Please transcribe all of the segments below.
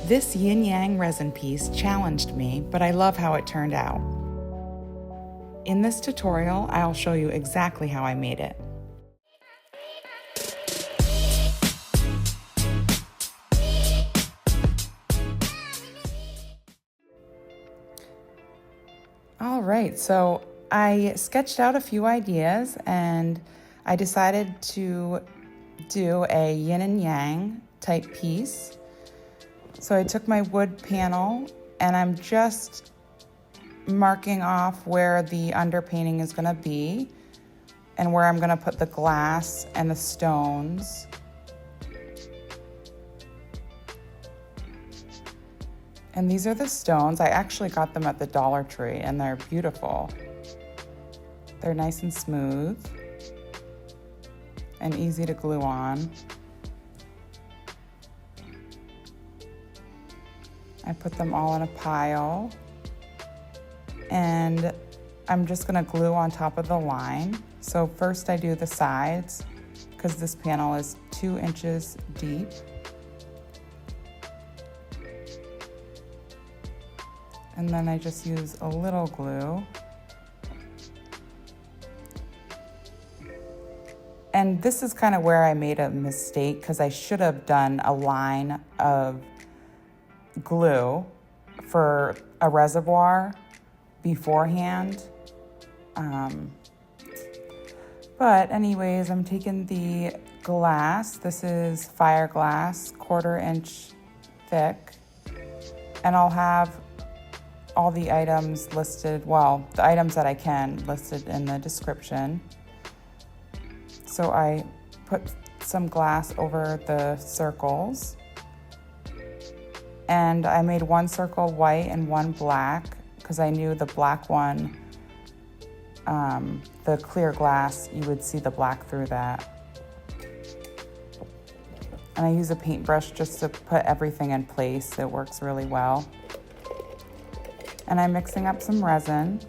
This Yin Yang resin piece challenged me, but I love how it turned out. In this tutorial, I'll show you exactly how I made it. All right, so I sketched out a few ideas and I decided to do a yin and yang type piece. So I took my wood panel and I'm just marking off where the underpainting is going to be and where I'm going to put the glass and the stones. And these are the stones. I actually got them at the Dollar Tree and they're beautiful. They're nice and smooth and easy to glue on. I put them all in a pile and I'm just gonna glue on top of the line. So first I do the sides because this panel is 2 inches deep. And then I just use a little glue. And this is kind of where I made a mistake because I should have done a line of glue for a reservoir beforehand. But anyways, I'm taking the glass. This is fire glass, 1/4 inch thick. And I'll have all the items listed, well, the items that I can listed in the description. So I put some glass over the circles. And I made 1 circle white and 1 black because I knew the black one, the clear glass, you would see the black through that. And I use a paintbrush just to put everything in place. It works really well. And I'm mixing up some resin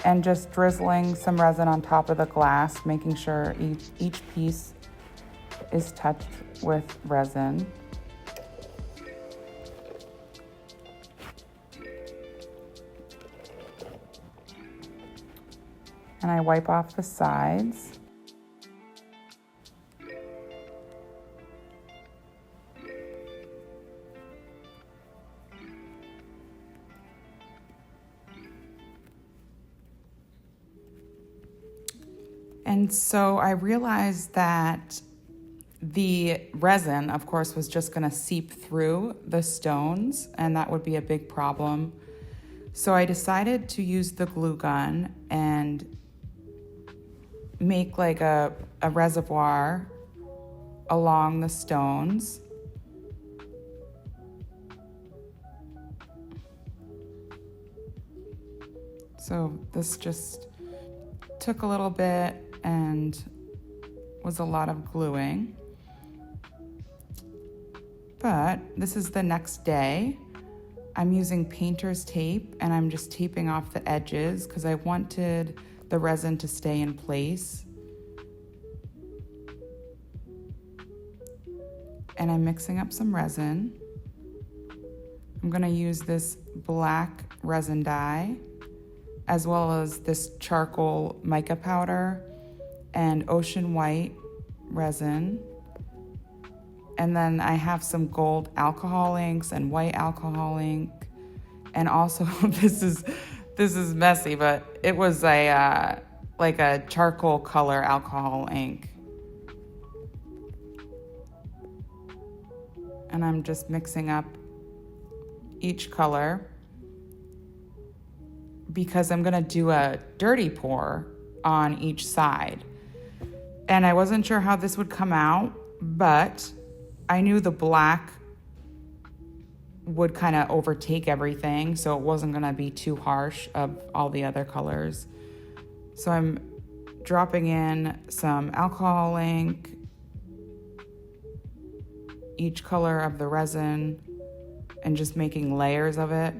and just drizzling some resin on top of the glass, making sure each piece is touched with resin. And I wipe off the sides. And so I realized that the resin, of course, was just going to seep through the stones, and that would be a big problem. So I decided to use the glue gun and make like a reservoir along the stones. So this just took a little bit and was a lot of gluing. But this is the next day. I'm using painter's tape and I'm just taping off the edges because I wanted the resin to stay in place. And I'm mixing up some resin. I'm gonna use this black resin dye as well as this charcoal mica powder and ocean white resin. And then I have some gold alcohol inks and white alcohol ink. And also this is messy, but it was like a charcoal color alcohol ink. And I'm just mixing up each color because I'm gonna do a dirty pour on each side. And I wasn't sure how this would come out, but I knew the black would kind of overtake everything, so it wasn't gonna be too harsh of all the other colors. So I'm dropping in some alcohol ink, each color of the resin, and just making layers of it.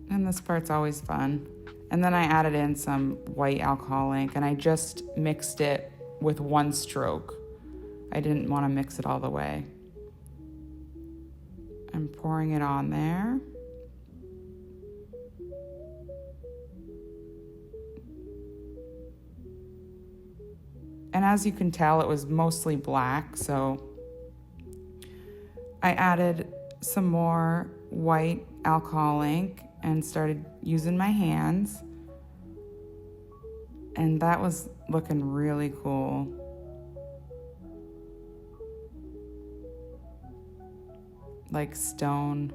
And this part's always fun. And then I added in some white alcohol ink and I just mixed it with 1 stroke. I didn't want to mix it all the way. I'm pouring it on there. And as you can tell, it was mostly black, so I added some more white alcohol ink and started using my hands. And that was looking really cool. Like stone.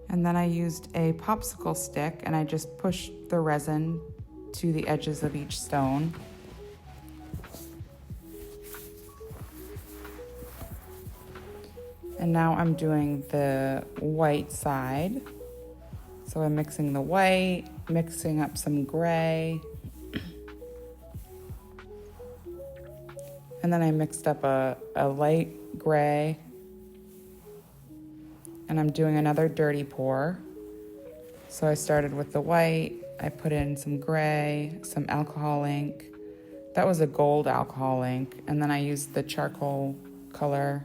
And then I used a popsicle stick and I just pushed the resin to the edges of each stone. And now I'm doing the white side. So I'm mixing the white, mixing up some gray. And then I mixed up a light gray. And I'm doing another dirty pour. So I started with the white, I put in some gray, some alcohol ink. That was a gold alcohol ink. And then I used the charcoal color.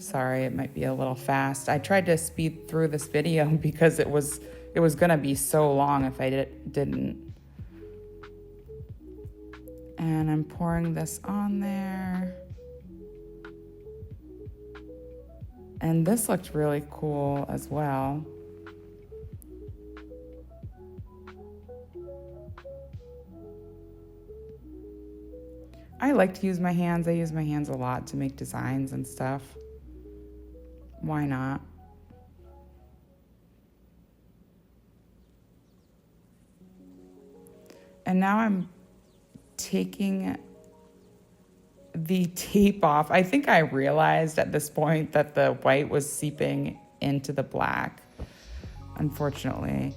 Sorry, it might be a little fast. I tried to speed through this video because it was gonna be so long if I didn't. And I'm pouring this on there. And this looked really cool as well. I like to use my hands. I use my hands a lot to make designs and stuff. Why not? And now I'm taking the tape off. I think I realized at this point that the white was seeping into the black, unfortunately.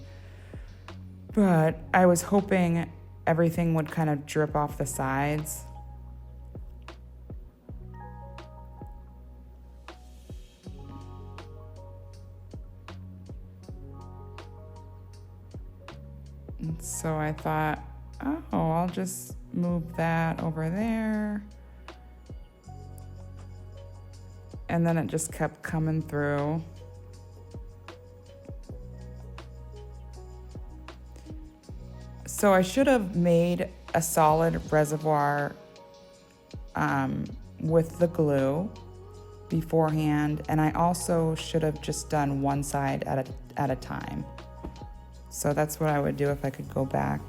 But I was hoping everything would kind of drip off the sides. And so I thought, oh, I'll just move that over there. And then it just kept coming through. So I should have made a solid reservoir with the glue beforehand. And I also should have just done one side at a time. So that's what I would do if I could go back.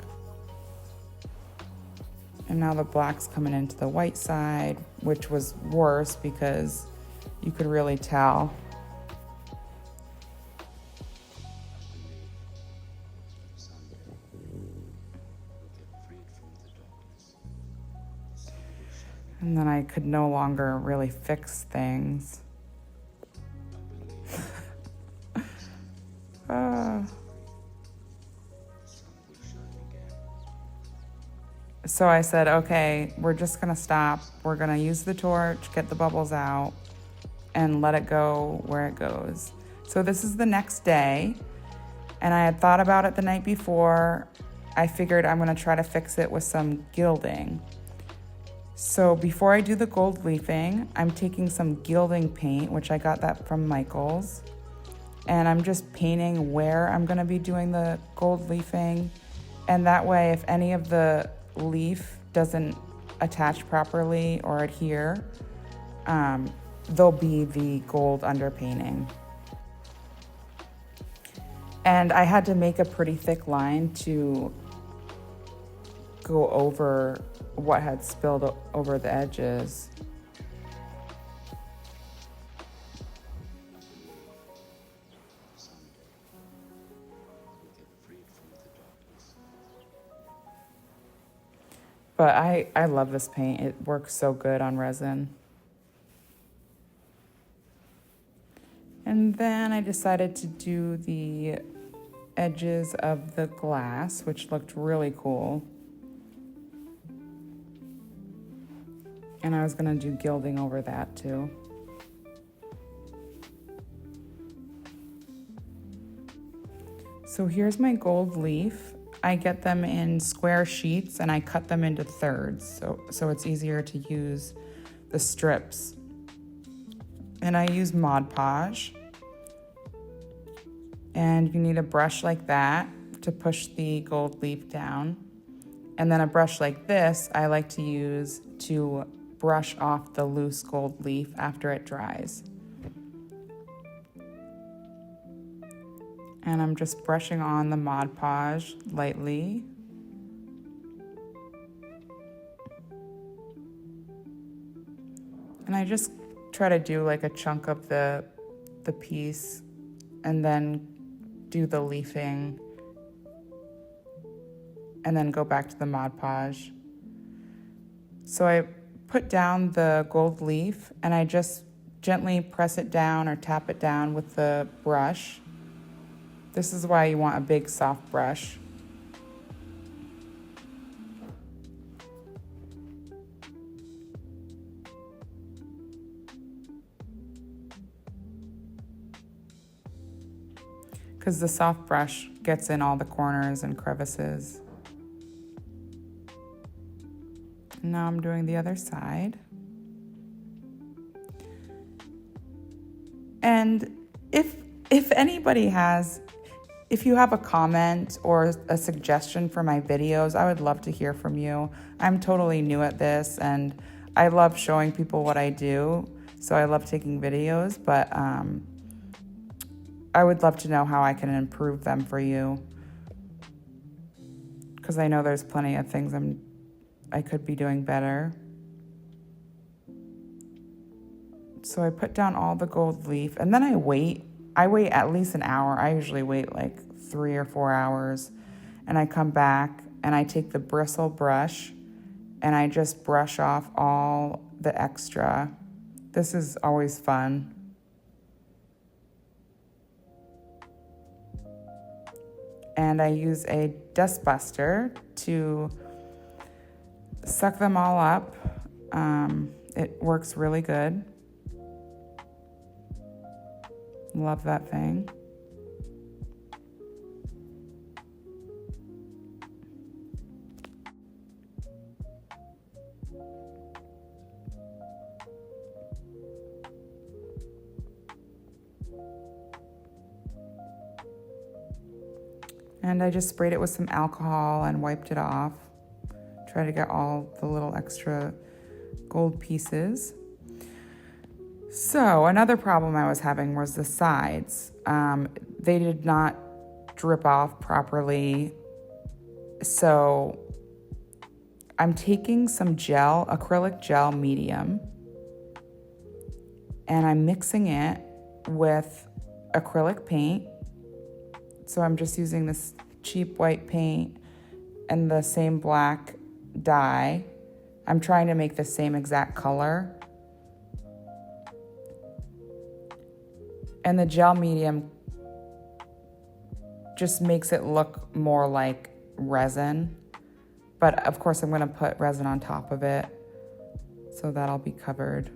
And now the black's coming into the white side, which was worse because you could really tell. And then I could no longer really fix things. So I said, okay, we're just gonna stop. We're gonna use the torch, get the bubbles out, and let it go where it goes. So this is the next day, and I had thought about it the night before. I figured I'm gonna try to fix it with some gilding. So before I do the gold leafing, I'm taking some gilding paint, which I got that from Michael's, and I'm just painting where I'm gonna be doing the gold leafing. And that way, if any of the leaf doesn't attach properly or adhere, there'll be the gold underpainting. And I had to make a pretty thick line to go over what had spilled over the edges. But I love this paint. It works so good on resin. And then I decided to do the edges of the glass, which looked really cool. And I was gonna do gilding over that too. So here's my gold leaf. I get them in square sheets and I cut them into thirds, so it's easier to use the strips. And I use Mod Podge. And you need a brush like that to push the gold leaf down. And then a brush like this I like to use to brush off the loose gold leaf after it dries. And I'm just brushing on the Mod Podge lightly. And I just try to do like a chunk of the piece and then do the leafing and then go back to the Mod Podge. So I put down the gold leaf and I just gently press it down or tap it down with the brush. This is why you want a big soft brush. Because the soft brush gets in all the corners and crevices. Now I'm doing the other side. And if anybody if you have a comment or a suggestion for my videos, I would love to hear from you. I'm totally new at this and I love showing people what I do. So I love taking videos, but I would love to know how I can improve them for you. Because I know there's plenty of things I could be doing better. So I put down all the gold leaf and then I wait. I wait at least an hour. I usually wait like 3 or 4 hours. And I come back and I take the bristle brush and I just brush off all the extra. This is always fun. And I use a dust buster to suck them all up. It works really good. Love that thing. And I just sprayed it with some alcohol and wiped it off. Try to get all the little extra gold pieces. So another problem I was having was the sides. They did not drip off properly. So I'm taking some gel, acrylic gel medium, and I'm mixing it with acrylic paint. So I'm just using this cheap white paint and the same black dye. I'm trying to make the same exact color. And the gel medium just makes it look more like resin. But of course I'm gonna put resin on top of it, so that'll be covered.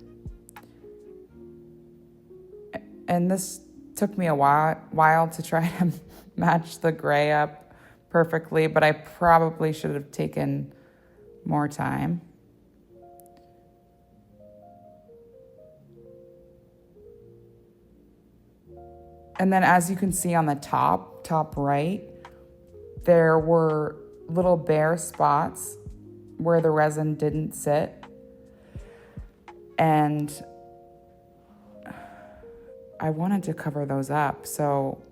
And this took me a while to try to match the gray up perfectly, but I probably should have taken more time. And then as you can see on the top right, there were little bare spots where the resin didn't sit. And I wanted to cover those up, so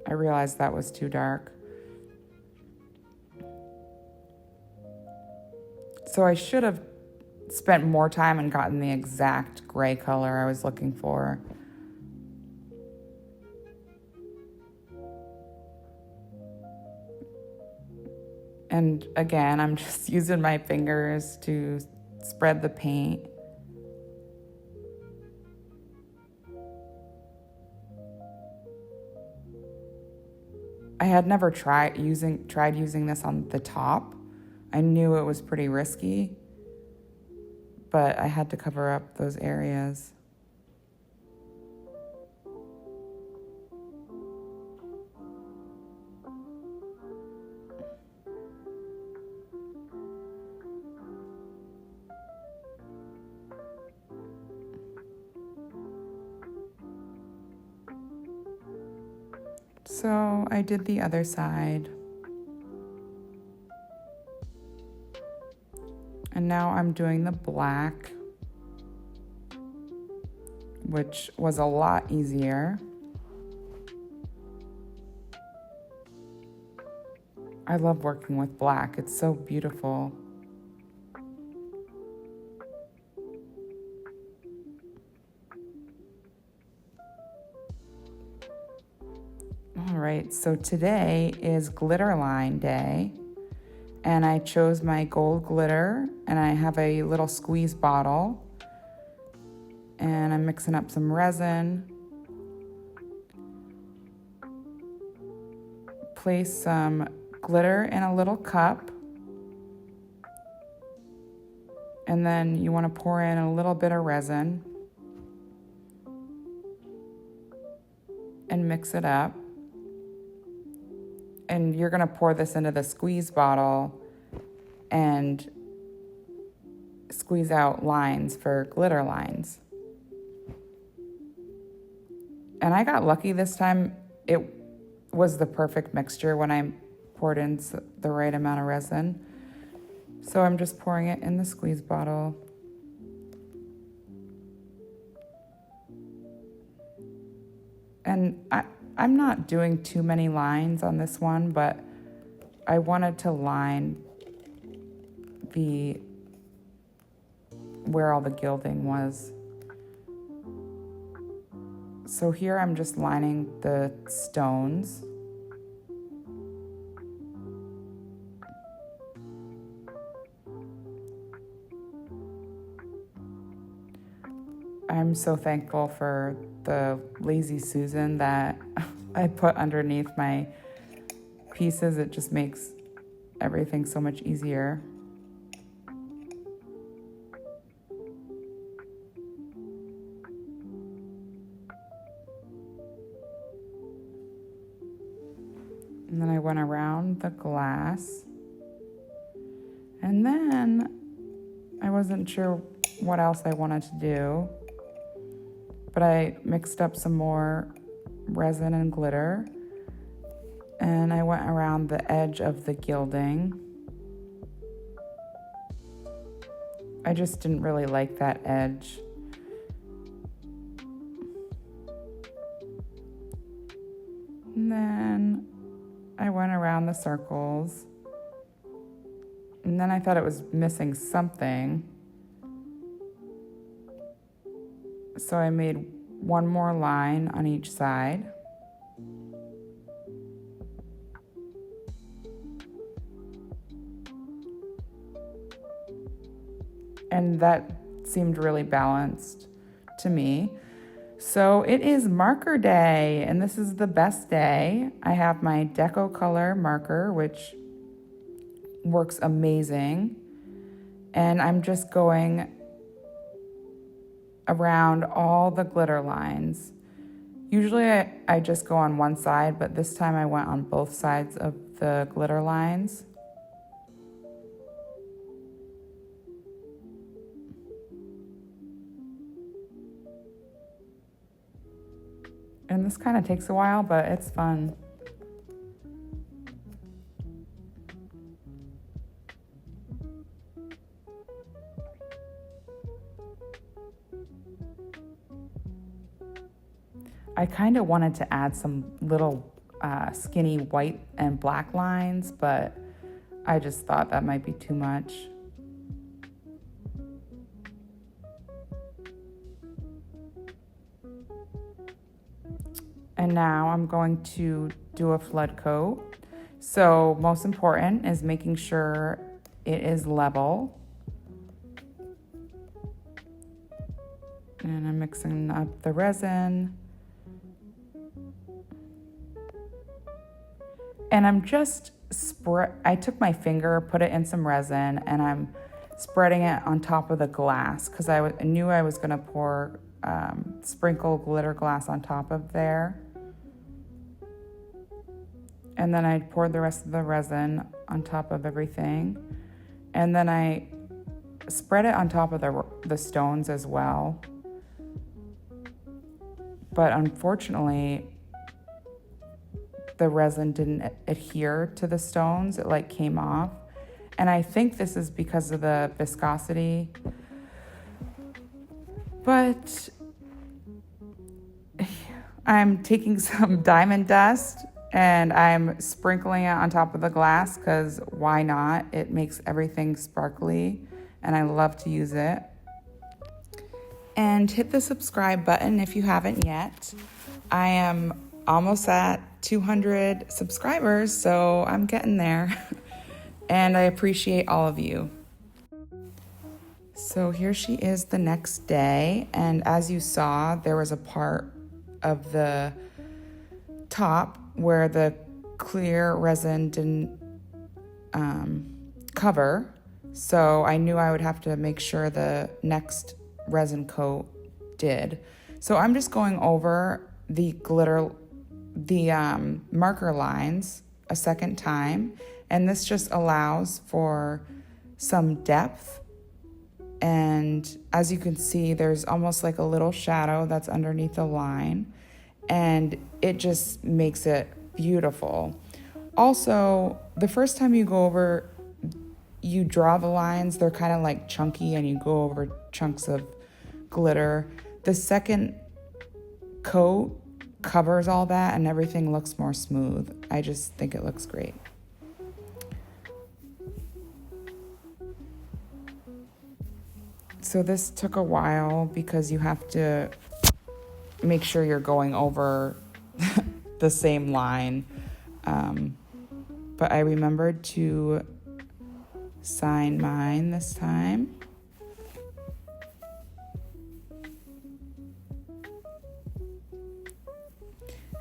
I realized that was too dark. So I should have spent more time and gotten the exact gray color I was looking for. And again, I'm just using my fingers to spread the paint. I had never tried using this on the top. I knew it was pretty risky, but I had to cover up those areas. So I did the other side. And now I'm doing the black, which was a lot easier. I love working with black. It's so beautiful. All right, so today is glitter line day, and I chose my gold glitter, and I have a little squeeze bottle, and I'm mixing up some resin. Place some glitter in a little cup, and then you want to pour in a little bit of resin and mix it up. And you're going to pour this into the squeeze bottle and squeeze out lines for glitter lines. And I got lucky this time. It was the perfect mixture when I poured in the right amount of resin. So I'm just pouring it in the squeeze bottle. And I'm not doing too many lines on this one, but I wanted to line where all the gilding was. So here I'm just lining the stones. I'm so thankful for the Lazy Susan that I put underneath my pieces. It just makes everything so much easier. And then I went around the glass. And then I wasn't sure what else I wanted to do, but I mixed up some more resin and glitter, and I went around the edge of the gilding. I just didn't really like that edge. And then I went around the circles, and then I thought it was missing something. So I made one more line on each side. And that seemed really balanced to me. So it is marker day, and this is the best day. I have my Deco Color marker, which works amazing. And I'm just going around all the glitter lines. Usually I just go on one side, but this time I went on both sides of the glitter lines. And this kind of takes a while, but it's fun. I kind of wanted to add some little skinny white and black lines, but I just thought that might be too much. And now I'm going to do a flood coat. So most important is making sure it is level. And I'm mixing up the resin. And I'm just I took my finger, put it in some resin, and I'm spreading it on top of the glass because I knew I was going to pour sprinkle glitter glass on top of there. And then I poured the rest of the resin on top of everything. And then I spread it on top of the stones as well. But unfortunately, the resin didn't adhere to the stones. It like came off. And I think this is because of the viscosity. But I'm taking some diamond dust and I'm sprinkling it on top of the glass because why not? It makes everything sparkly and I love to use it. And hit the subscribe button if you haven't yet. I am almost at 200 subscribers, so I'm getting there. And I appreciate all of you. So here she is the next day, and as you saw, there was a part of the top where the clear resin didn't cover, so I knew I would have to make sure the next resin coat did. So I'm just going over the marker lines a second time, and this just allows for some depth. And as you can see, there's almost like a little shadow that's underneath the line, and it just makes it beautiful. Also, the first time you go over, you draw the lines, they're kind of like chunky and you go over chunks of glitter. The second coat covers all that and everything looks more smooth. I just think it looks great. So this took a while because you have to make sure you're going over the same line. But I remembered to sign mine this time.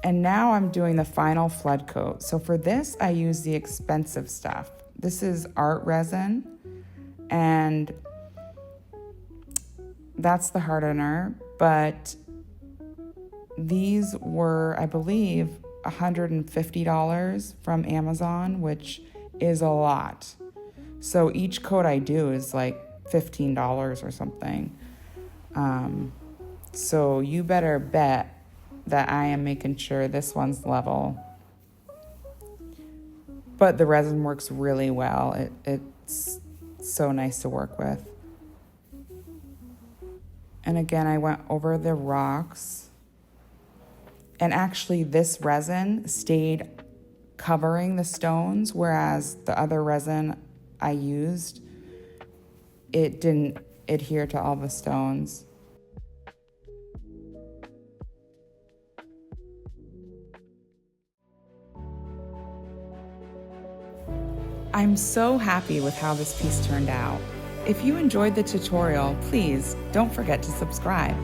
And now I'm doing the final flood coat. So for this, I use the expensive stuff. This is art resin, and that's the hardener, but these were, I believe, $150 from Amazon, which is a lot. So each coat I do is like $15 or something. So you better bet that I am making sure this one's level. But the resin works really well. It's so nice to work with. And again, I went over the rocks. And actually, this resin stayed covering the stones, whereas the other resin I used, it didn't adhere to all the stones. I'm so happy with how this piece turned out. If you enjoyed the tutorial, please don't forget to subscribe.